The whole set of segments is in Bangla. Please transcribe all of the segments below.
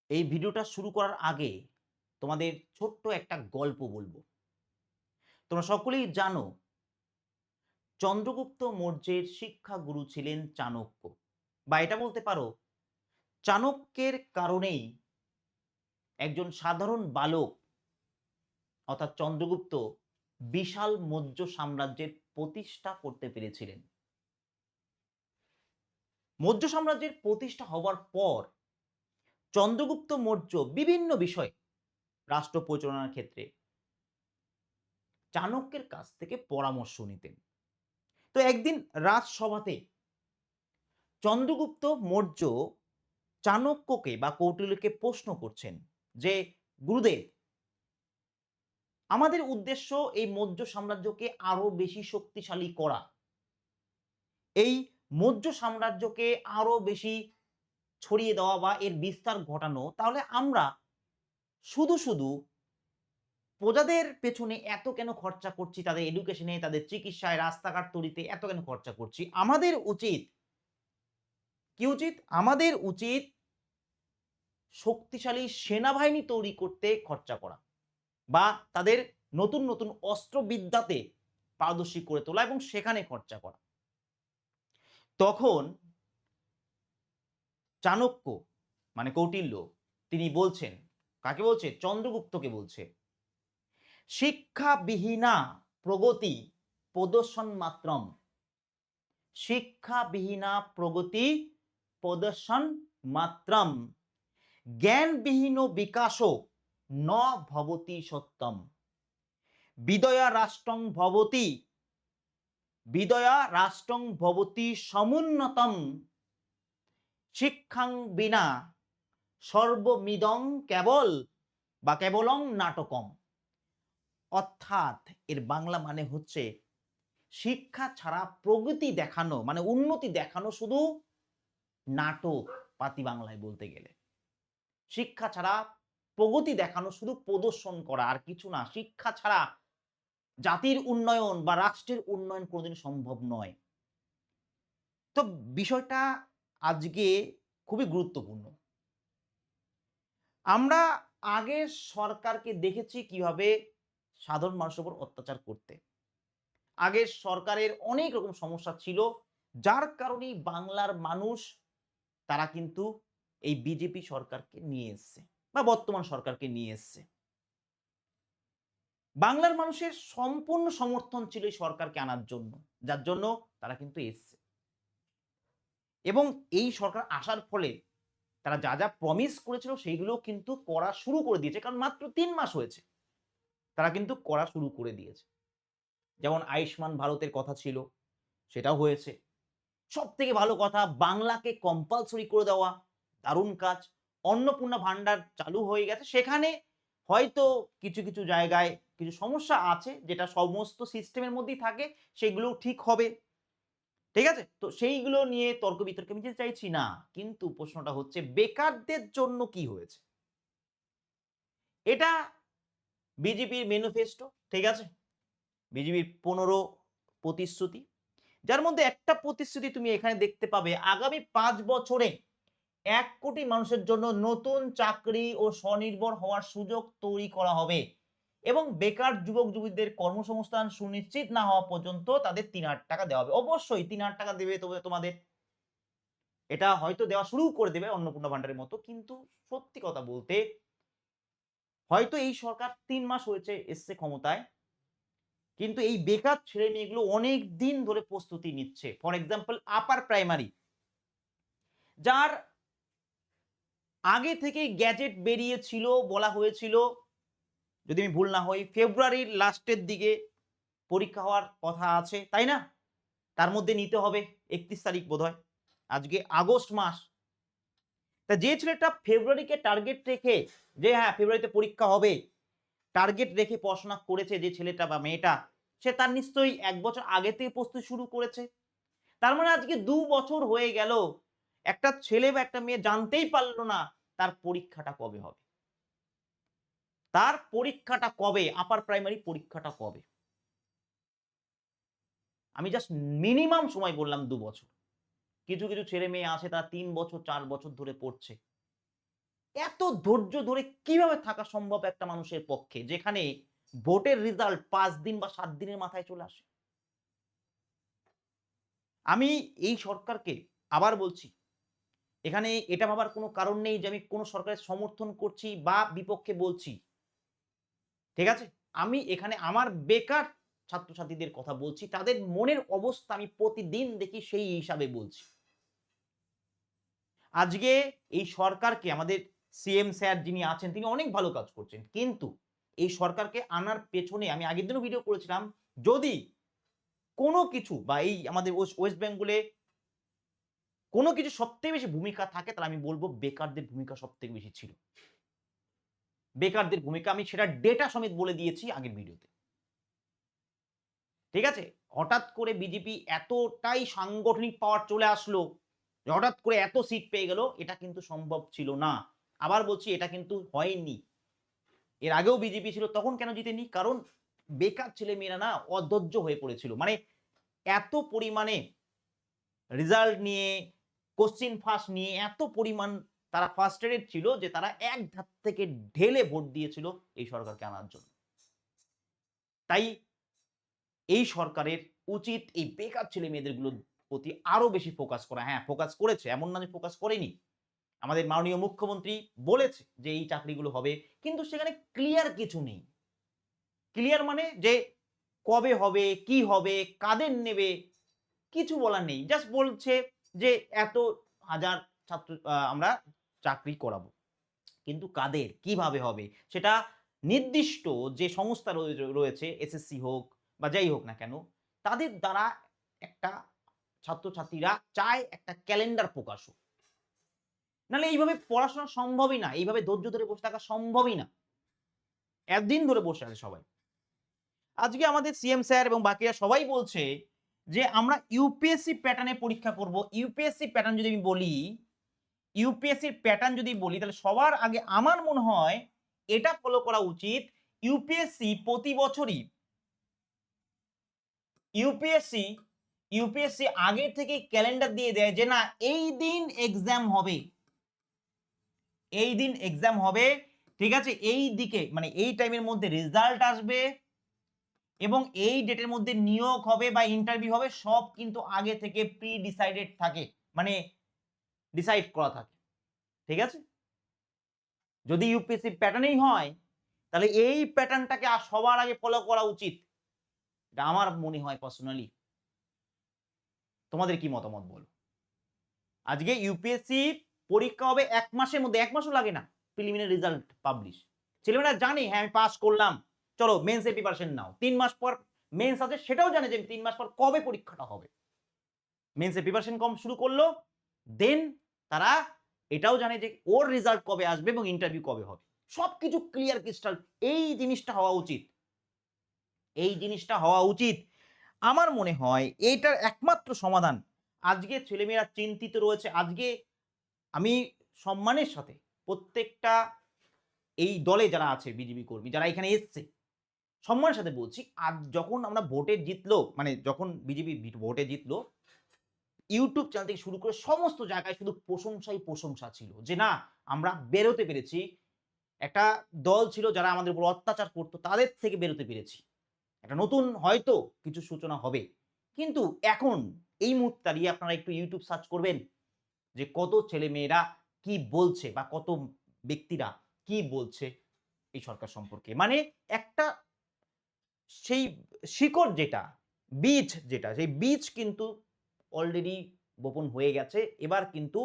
এই ভিডিওটা শুরু করার আগে তোমাদের ছোট্ট একটা গল্প বলবো। তোমরা সকলেই জানো চন্দ্রগুপ্ত মৌর্যের শিক্ষাগুরু ছিলেন চাণক্য, বা এটা বলতে পারো চাণক্যের কারণেই একজন সাধারণ বালক অর্থাৎ চন্দ্রগুপ্ত বিশাল মৌর্য সাম্রাজ্যের প্রতিষ্ঠা করতে পেরেছিলেন। মৌর্য সাম্রাজ্যের প্রতিষ্ঠা হওয়ার পর চন্দ্রগুপ্ত মৌর্য বিভিন্ন বিষয় রাষ্ট্র পরিচালনার ক্ষেত্রে চাণক্যের কাছ থেকে পরামর্শ নিতেন। তো একদিন রাজসভাতে চন্দ্রগুপ্ত মৌর্য চাণক্যকে বা কৌটিল্যকে প্রশ্ন করছেন যে, গুরুদেব, আমাদের উদ্দেশ্য এই মৌর্য সাম্রাজ্যকে আরো বেশি শক্তিশালী করা, এই মৌর্য সাম্রাজ্যকে আরো বেশি ছড়িয়ে দেওয়া বা এর বিস্তার ঘটানো। তাহলে আমরা শুধু শুধু প্রজাদের পেছনে এত কেন খরচা করছি, তাদের এডুকেশনে, তাদের চিকিৎসায়, রাস্তাঘাট তৈরিতে এত কেন খরচা করছি? আমাদের উচিত কি উচিত? আমাদের উচিত শক্তিশালী সেনাবাহিনী তৈরি করতে খরচা করা, বা তাদের নতুন নতুন অস্ত্রবিদ্যাতে পারদর্শী করে তোলা এবং সেখানে খরচা করা। তখন চাণক্য মানে কৌটিল্য তিনি বলছেন, কাকে বলছে? চন্দ্রগুপ্তকে বলছে, শিক্ষাবিহীনা প্রগতি প্রদর্শন মাত্রম। শিক্ষাবিহীনা প্রগতি প্রদর্শন মাত্রম, জ্ঞানবিহীন বিকাশ ন ভবতি সত্যম, বিদয়া রাষ্ট্রং ভবতি, বিদয়া রাষ্ট্রং ভবতি সমুন্নতম, শিক্ষাং বিনা সর্বমিদং কেবল বা কেবলং নাটকম। অর্থাৎ এর বাংলা মানে হচ্ছে, শিক্ষা ছাড়া প্রগতি দেখানো মানে উন্নতি দেখানো শুধু নাটক, পাতি বাংলায় বলতে গেলে। শিক্ষা ছাড়া প্রগতি দেখানো শুধু প্রদর্শন করা, আর কিছু না। শিক্ষা ছাড়া জাতির উন্নয়ন বা রাষ্ট্রের উন্নয়ন কোনোদিন সম্ভব নয়। তো বিষয়টা আজকে খুবই গুরুত্বপূর্ণ। আমরা আগে সরকারকে দেখেছি কিভাবে সাধারণ মানুষের উপর অত্যাচার করতে। আগের সরকারের অনেক রকম সমস্যা ছিল, যার কারণেই বাংলার মানুষ তারা কিন্তু এই বিজেপি সরকারকে নিয়ে এসছে বা বর্তমান সরকারকে নিয়ে এসছে। বাংলার মানুষের সম্পূর্ণ সমর্থন ছিল এই সরকারকে আনার জন্য, যার জন্য তারা কিন্তু এসছে। এবং এই সরকার আসার ফলে তারা যা যা প্রমিস করেছিল সেইগুলো কিন্তু করা শুরু করে দিয়েছে, কারণ মাত্র ৩ মাস হয়েছে। তারা কিন্তু করা শুরু করে দিয়েছে। যেমন আয়ুষ্মান ভারতের কথা ছিল, সেটাও হয়েছে। সবথেকে ভালো কথা, বাংলাকে কম্পালসরি করে দেওয়া, দারুণ কাজ। অন্নপূর্ণা ভান্ডার চালু হয়ে গেছে। সেখানে হয়তো কিছু কিছু জায়গায় কিছু সমস্যা আছে, যেটা সমস্ত সিস্টেমের মধ্যেই থাকে, সেগুলো ঠিক হবে। ঠিক আছে? তো সেইগুলো নিয়ে তর্ক বিতর্কে আমি যেতে চাইছি না। কিন্তু প্রশ্নটা হচ্ছে, বেকারদের জন্য কি হয়েছে? এটা বিজেপির ম্যানিফেস্টো, ঠিক আছে? বিজেপির ১৫ প্রতিশ্রুতি, যার মধ্যে একটা প্রতিশ্রুতি তুমি এখানে দেখতে পাবে, আগামী ৫ বছরে ১ কোটি মানুষের জন্য নতুন চাকরি ও স্বনির্ভর হওয়ার সুযোগ তৈরি করা হবে এবং বেকার যুবক যুবতীদের কর্মসংস্থান সুনিশ্চিত না হওয়া পর্যন্ত তাদের ৩,০০০ টাকা দেওয়া হবে। অবশ্যই ৩,০০০ টাকা দেবে তোমাদের। এটা হয়তো দেওয়া শুরু করে দেবে অন্নপূর্ণা ভান্ডারের মতো। কিন্তু সত্যি কথা বলতে, হয়তো এই সরকার ৩ মাস হয়েছে এসছে ক্ষমতায়, কিন্তু এই বেকার ছেলে মেয়েগুলো অনেক দিন ধরে প্রস্তুতি নিচ্ছে। ফর এক্সাম্পল আপার প্রাইমারি, যার আগে থেকেই গ্যাজেট বেরিয়েছিল, বলা হয়েছিল যদি আমি ভুল না হই ফেব্রুয়ারির লাস্টের দিকে পরীক্ষা হওয়ার কথা আছে, তাই না? তার মধ্যে নিতে হবে ৩১ তারিখ বোধহয়। আজকে আগস্ট মাস। তা যে ছেলেটা ফেব্রুয়ারিকে টার্গেট রেখে, যে হ্যাঁ ফেব্রুয়ারিতে পরীক্ষা হবে, টার্গেট রেখে পড়াশোনা করেছে যে ছেলেটা বা মেয়েটা, সে তার নিশ্চয়ই ১ বছর আগে থেকে প্রস্তুতি শুরু করেছে। তার মানে আজকে ২ বছর হয়ে গেল, একটা ছেলে বা একটা মেয়ে জানতেই পারল না তার পরীক্ষাটা কবে হবে। তার পরীক্ষাটা কবে, আপার প্রাইমারি পরীক্ষাটা কবে? আমি জাস্ট মিনিমাম সময় বললাম ২ বছর। কিছু কিছু ছেলে মেয়ে আছে তারা ৩ বছর ৪ বছর ধরে পড়ছে। এত ধৈর্য ধরে কিভাবে থাকা সম্ভব একটা মানুষের পক্ষে, যেখানে ভোটের রেজাল্ট 5 দিন বা 7 দিনের মাথায় চলে আসে? আমি এই সরকারকে আবার বলছি, এখানে এটা ভাবার কোনো কারণ নেই যে আমি কোনো সরকারের সমর্থন করছি বা বিপক্ষে বলছি। ঠিক আছে? আমি এখানে আমার বেকার ছাত্রছাত্রীদের কথা বলছি। তাদের মনের অবস্থা আমি প্রতিদিন দেখি, সেই হিসাবে বলছি। আজকে এই সরকারকে আমাদের সিএম স্যার যিনি আছেন তিনি অনেক ভালো কাজ করছেন। কিন্তু এই সরকারকে আনার পেছনে আমি আগের দিনও ভিডিও করেছিলাম, যদি কোনো কিছু বা এই আমাদের ওয়েস্ট বেঙ্গলে কোনো কিছু সবথেকে বেশি ভূমিকা থাকে, তাহলে আমি বলব বেকারদের ভূমিকা সবথেকে বেশি ছিল। বেকারদের ভূমিকা আমি সেটা ডেটা সমেত বলে দিয়েছি আগের ভিডিওতে। ঠিক আছে? হঠাৎ করে বিজেপি এতটাই সাংগঠনিক পাওয়ার চলে আসলো, যে হঠাৎ করে এত সিট পেয়ে গেল, এটা কিন্তু সম্ভব ছিল না। আবার বলছি, এটা কিন্তু হয়নি। এর আগেও বিজেপি ছিল, তখন কেন জিতেনি? কারণ বেকার ছেলেমেয়েরা না অধৈর্য হয়ে পড়েছিল। মানে এত পরিমাণে রেজাল্ট নিয়ে, কোশ্চেন ফাঁস নিয়ে এত পরিমাণ তারা ফ্রাস্ট্রেটেড ছিল যে তারা এক ধাপ থেকে ঢেলে ভোট দিয়েছিল এই সরকারকে আনার জন্য। তাই এই সরকারের উচিত এই বেকার ছেলে মেয়েদেরগুলোর প্রতি আরো বেশি ফোকাস করা। হ্যাঁ, ফোকাস করেছে, এমন না যে ফোকাস করেনি। আমাদের মাননীয় মুখ্যমন্ত্রী বলেছে যে এই চাকরিগুলো হবে, কিন্তু সেখানে ক্লিয়ার কিছু নেই। ক্লিয়ার মানে যে কবে হবে, কি হবে, কাদের নেবে, কিছু বলার নেই। জাস্ট বলছে যে এত হাজার ছাত্র আমরা চাকরি করাবো। কিন্তু কাদের, কিভাবে হবে, সেটা নির্দিষ্ট যে সংস্থা রয়েছে, এসএসসি হোক বা যাই হোক না কেন, তাদের দ্বারা একটা ছাত্রছাত্রীরা চায় একটা ক্যালেন্ডার প্রকাশ হোক। নাহলে এইভাবে পড়াশোনা সম্ভবই না, এইভাবে ধৈর্য ধরে বসে থাকা সম্ভবই না। একদিন ধরে বসে আছে সবাই। আজকে আমাদের সিএম স্যার এবং বাকিরা সবাই বলছে যে আমরা ইউপিএসসি প্যাটার্নে পরীক্ষা করব। ইউপিএসসি প্যাটার্ন যদি আমি বলি, ইউপিএসসির প্যাটার্ন যদি বলি, তাহলে সবার আগে আমার মনে হয় এটা ফলো করা উচিত। ইউপিএসসি প্রতি বছরই ইউপিএসসি ইউপিএসসি আগে থেকে ক্যালেন্ডার দিয়ে দেয় যে না, এই দিন এক্সাম হবে, এই দিন এক্সাম হবে। ঠিক আছে? এই দিকে মানে এই টাইমের মধ্যে রেজাল্ট আসবে এবং এই ডেটের মধ্যে নিয়োগ হবে বা ইন্টারভিউ হবে, সব কিন্তু আগে থেকে প্রি ডিসাইডেড থাকে, মানে ডিসাইড করা থাকে। ঠিক আছে? যদি ইউপিএসসি প্যাটার্নেই হয়, তাহলে এই প্যাটার্নটাকে সবার আগে ফলো করা উচিত। এটা আমার মনে হয় পার্সোনালি। তোমাদের কি মতামত বলো? আজকে ইউপিএসসি পরীক্ষা হবে 1 মাসের মধ্যে, 1 মাসও লাগে না প্রিলিমিনারি রেজাল্ট পাবলিশ। ছেলেমেয়েরা জানে হ্যাঁ আমি পাস করলাম, চলো মেন্সের প্রিপারেশন নাও। 3 মাস পর মেন্স আছে, সেটাও জানে যে 3 মাস পর কবে পরীক্ষাটা হবে। মেন্সের প্রিপারেশন কম শুরু করলো, দেন তারা এটাও জানে যে ওর রেজাল্ট কবে আসবে এবং ইন্টারভিউ কবে হবে। সবকিছু ক্লিয়ার ক্রিস্টাল। এই জিনিসটা হওয়া উচিত, এই জিনিসটা হওয়া উচিত। আমার মনে হয় এইটার একমাত্র সমাধান। আজকে ছেলেমেয়েরা চিন্তিত রয়েছে। আজকে আমি সম্মানের সাথে প্রত্যেকটা এই দলে যারা আছে, বিজেপি কর্মী যারা এখানে এসছে, সম্মানের সাথে বলছি, আজ যখন আমরা ভোটে জিতলো, মানে যখন বিজেপি ভোটে জিতলো, ইউটিউব চ্যানেল থেকে শুরু করে সমস্ত জায়গায় শুধু প্রশংসাই প্রশংসা ছিল যে না, আমরা বেরোতে পেরেছি। একটা দল ছিল যারা আমাদের উপর অত্যাচার করতো, তাদের থেকে বেরোতে পেরেছি। একটা নতুন হয়তো কিছু সূচনা হবে। কিন্তু এখন এই মুহূর্তে দাঁড়িয়ে আপনারা একটু ইউটিউব সার্চ করবেন যে কত ছেলেমেয়েরা কি বলছে বা কত ব্যক্তিরা কি বলছে এই সরকার সম্পর্কে। মানে একটা সেই শিকড় যেটা, বীজ যেটা, সেই বীজ কিন্তু অলরেডি বপন হয়ে গেছে। এবার কিন্তু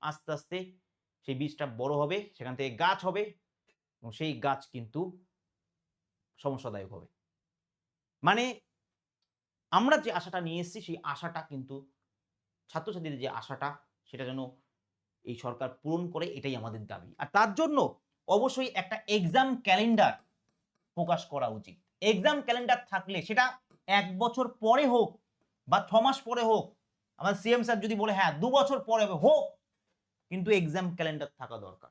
আস্তে আস্তে সেই বীজটা বড় হবে, সেখান থেকে গাছ হবে এবং সেই গাছ কিন্তু সমস্যাদায়ক হবে। মানে আমরা যে আশাটা নিয়ে এসেছি, সেই আশাটা কিন্তু ছাত্রছাত্রীদের যে আশাটা, সেটা যেন এই সরকার পূরণ করে, এটাই আমাদের দাবি। আর তার জন্য অবশ্যই একটা এক্সাম ক্যালেন্ডার প্রকাশ করা উচিত। এক্সাম ক্যালেন্ডার থাকলে সেটা 1 বছর পরে হোক বা 6 মাস পরে হোক, আমার সিএম স্যার যদি বলে হ্যাঁ 2 বছর পরে হোক, কিন্তু এক্সাম ক্যালেন্ডার থাকা দরকার।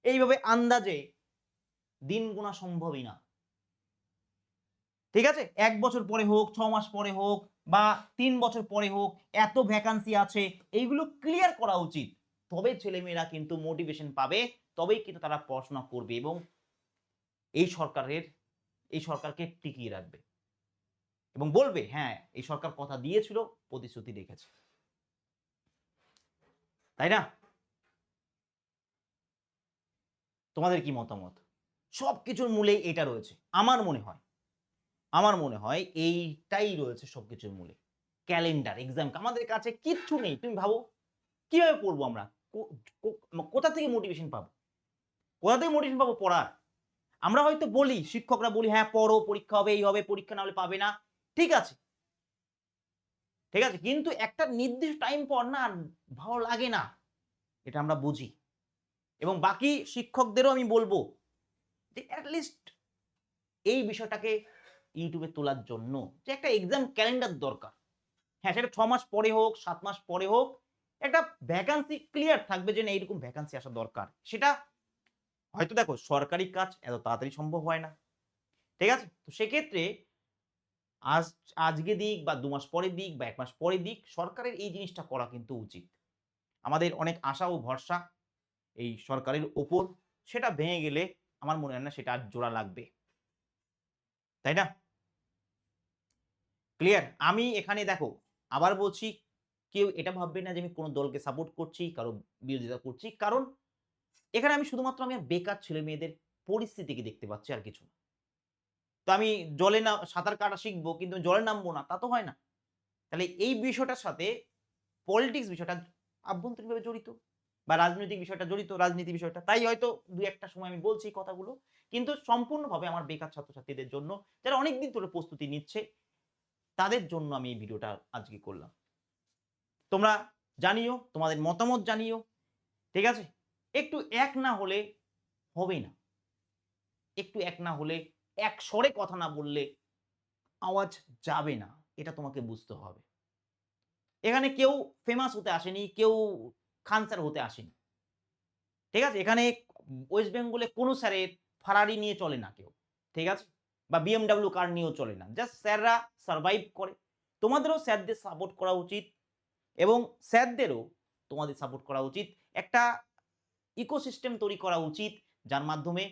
এইভাবে আন্দাজে দিন গোনা সম্ভবই না। ঠিক আছে? 1 বছর পরে হোক, 6 মাস পরে হোক বা 3 বছর পরে হোক, এত ভ্যাকান্সি আছে, এইগুলো ক্লিয়ার করা উচিত। তবে ছেলেমেয়েরা কিন্তু মোটিভেশন পাবে, তবেই কিন্তু তারা পড়াশোনা করবে এবং এই সরকারকে টিকিয়ে রাখবে এবং বলবে হ্যাঁ এই সরকার কথা দিয়েছিল, প্রতিশ্রুতি রেখেছে, তাই না? তোমাদের কি মতামত? সবকিছুর মূলেই এটা রয়েছে আমার মনে হয় এইটাই রয়েছে সবকিছুর মূলে। ক্যালেন্ডার এক্সাম আমাদের কাছে কিচ্ছু নেই। তুমি ভাবো কিভাবে পড়বো আমরা? কোথা থেকে মোটিভেশন পাবো? পড়ার? আমরা হয়তো বলি, শিক্ষকরা বলি হ্যাঁ পড়ো, পরীক্ষা হবে, এই হবে, পরীক্ষা না হলে পাবে না। ঠিক আছে, কিন্তু একটা নির্দিষ্ট টাইম পর না আর ভালো লাগে না, এটা আমরা বুঝি। এবং বাকি শিক্ষকদেরও আমি বলবো যে অ্যাটলিস্ট এই বিষয়টাকে ইউটিউবে তোলার জন্য যে একটা এক্সাম ক্যালেন্ডার দরকার। হ্যাঁ, সেটা 6 মাস পরে হোক, 7 মাস পরে হোক, একটা ভ্যাকান্সি ক্লিয়ার থাকবে যে না এইরকম ভ্যাকান্সি আসা দরকার। সেটা হয়তো দেখো সরকারি কাজ এত তাড়াতাড়ি সম্ভব হয় না। ঠিক আছে? তো সেক্ষেত্রে আজকে দিক বা 2 মাস পরে দিক বা 1 মাস পরে দিক, সরকারের এই জিনিসটা করা কিন্তু উচিত। আমাদের অনেক আশা ও ভরসা এই সরকারের ওপর, সেটা ভেঙে গেলে আমার মনে হয় না সেটা আর জোড়া লাগবে। তাই না? ক্লিয়ার? আমি এখানে দেখো আবার বলছি, কেউ এটা ভাববে না যে আমি কোন দলকে সাপোর্ট করছি, কারো বিরোধিতা করছি। কারণ এখানে আমি শুধুমাত্র আমি বেকার ছেলে-মেয়েদের পরিস্থিতিকে দেখতে পাচ্ছি, আর কিছু না। তো আমি জলে সাঁতার কাটা শিখবো কিন্তু জলে নামবো না, তা তো হয় না। তাহলে এই বিষয়টার সাথে পলিটিক্স বিষয়টা আভ্যন্তরীণভাবে জড়িত বা রাজনৈতিক বিষয়টা জড়িত, রাজনীতি বিষয়টা। তাই হয়তো ২-১ টা সময় আমি বলছি কথাগুলো। কিন্তু সম্পূর্ণভাবে আমার বেকার ছাত্রছাত্রীদের জন্য, যারা অনেকদিন ধরে প্রস্তুতি নিচ্ছে, তাদের জন্য আমি এই ভিডিওটা আজকে করলাম। তোমরা জানিও, তোমাদের মতামত জানিও। ঠিক আছে? একটু এক না হলে হবে না। একটু এক না হলে, এক স্বরে কথা না বললে আওয়াজ যাবে না। এটা তোমাকে বুঝতে হবে। এখানে কেউ ফেমাস হতে আসেনি, কেউ খান স্যার হতে আসেনি। ঠিক আছে? এখানে ওয়েস্ট বেঙ্গলে কোনো স্যারের ফারারি নিয়ে চলে না কেউ। ঠিক আছে? বা BMW কার নিয়েও চলে না। জাস্ট স্যাররা সারভাইভ করে। তোমাদেরও স্যারদের সাপোর্ট করা উচিত এবং স্যারদেরও তোমাদের সাপোর্ট করা উচিত। একটা ইকোসিস্টেম তৈরি করা উচিত, যার মাধ্যমে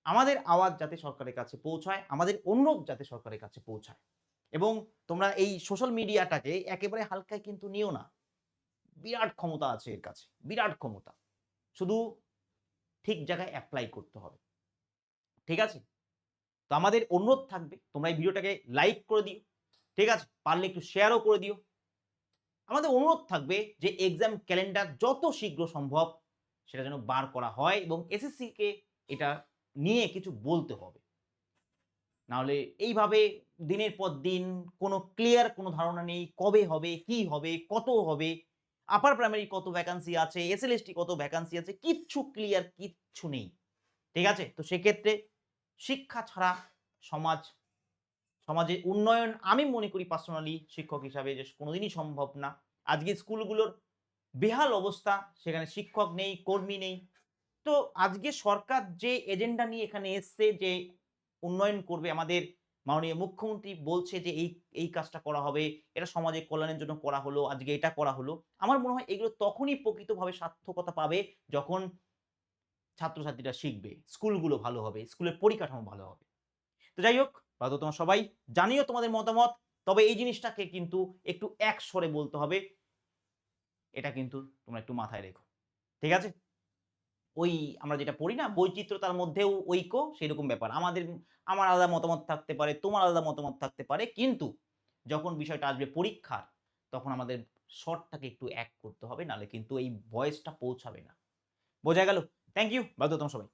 আমাদের আওয়াজ যাতে সরকারের কাছে পৌঁছায়, আমাদের অনুরোধ যাতে সরকারের কাছে পৌঁছায়। এবং তোমরা এই সোশ্যাল মিডিয়াটাকে একেবারে হালকায় কিন্তু নিও না। বিরাট ক্ষমতা আছে এর কাছে, বিরাট ক্ষমতা। শুধু ঠিক জায়গায় এপ্লাই করতে হবে। ঠিক আছে? তো আমাদের অনুরোধ থাকবে তোমরা এই ভিডিওটাকে লাইক করে দিও। ঠিক আছে? পারলে একটু শেয়ারও করে দিও। আমাদের অনুরোধ থাকবে যে এক্সাম ক্যালেন্ডার যত শীঘ্র সম্ভব সেটা যেন বার করা হয় এবং এসএসসি কে এটা নিয়ে কিছু বলতে হবে। নাহলে এইভাবে দিনের পর দিন কোনো ক্লিয়ার কোনো ধারণা নেই, কবে হবে, কি হবে, কত হবে, আপার প্রাইমারি কত ভ্যাকান্সি আছে, এসএলএসটি কত ভ্যাকান্সি আছে, কিচ্ছু ক্লিয়ার কিচ্ছু নেই। ঠিক আছে? তো সেক্ষেত্রে শিক্ষা ছাড়া সমাজের উন্নয়ন আমি মনে করি পার্সোনালি শিক্ষক হিসাবে যে কোনোদিনই সম্ভব না। আজকে স্কুলগুলোর বেহাল অবস্থা, সেখানে শিক্ষক নেই, কর্মী নেই। তো আজকে সরকার যে এজেন্ডা নিয়ে এখানে এসছে যে উন্নয়ন করবে, আমাদের মাননীয় মুখ্যমন্ত্রী বলছে যে এই কাজটা করা হবে, এটা সমাজের কল্যাণের জন্য করা হলো, আজকে এটা করা হলো। আমার মনে হয় এগুলো তখনই প্রকৃতভাবে সার্থকতা পাবে যখন ছাত্রছাত্রীরা শিখবে, স্কুলগুলো ভালো হবে, স্কুলের পরিকাঠামো ভালো হবে। তো যাই হোক, হয়তো তোমরা সবাই জানিও তোমাদের মতামত। তবে এই জিনিসটাকে কিন্তু একটু এক স্বরে বলতে হবে। এটা কিন্তু তোমরা একটু মাথায় রেখো। ঠিক আছে? ওই আমরা যেটা পড়ি না বৈচিত্র্যতার মধ্যেও ঐক্য, সেরকম ব্যাপার। আমার আলাদা মতামত থাকতে পারে, তোমার আলাদা মতামত থাকতে পারে। কিন্তু যখন বিষয়টা আসবে পরীক্ষার, তখন আমাদের স্বরটাকে একটু এক করতে হবে, নাহলে কিন্তু এই ভয়েসটা পৌঁছাবে না। বোঝা গেল? Thank you. ভালো থেকো তোমরা সবাই।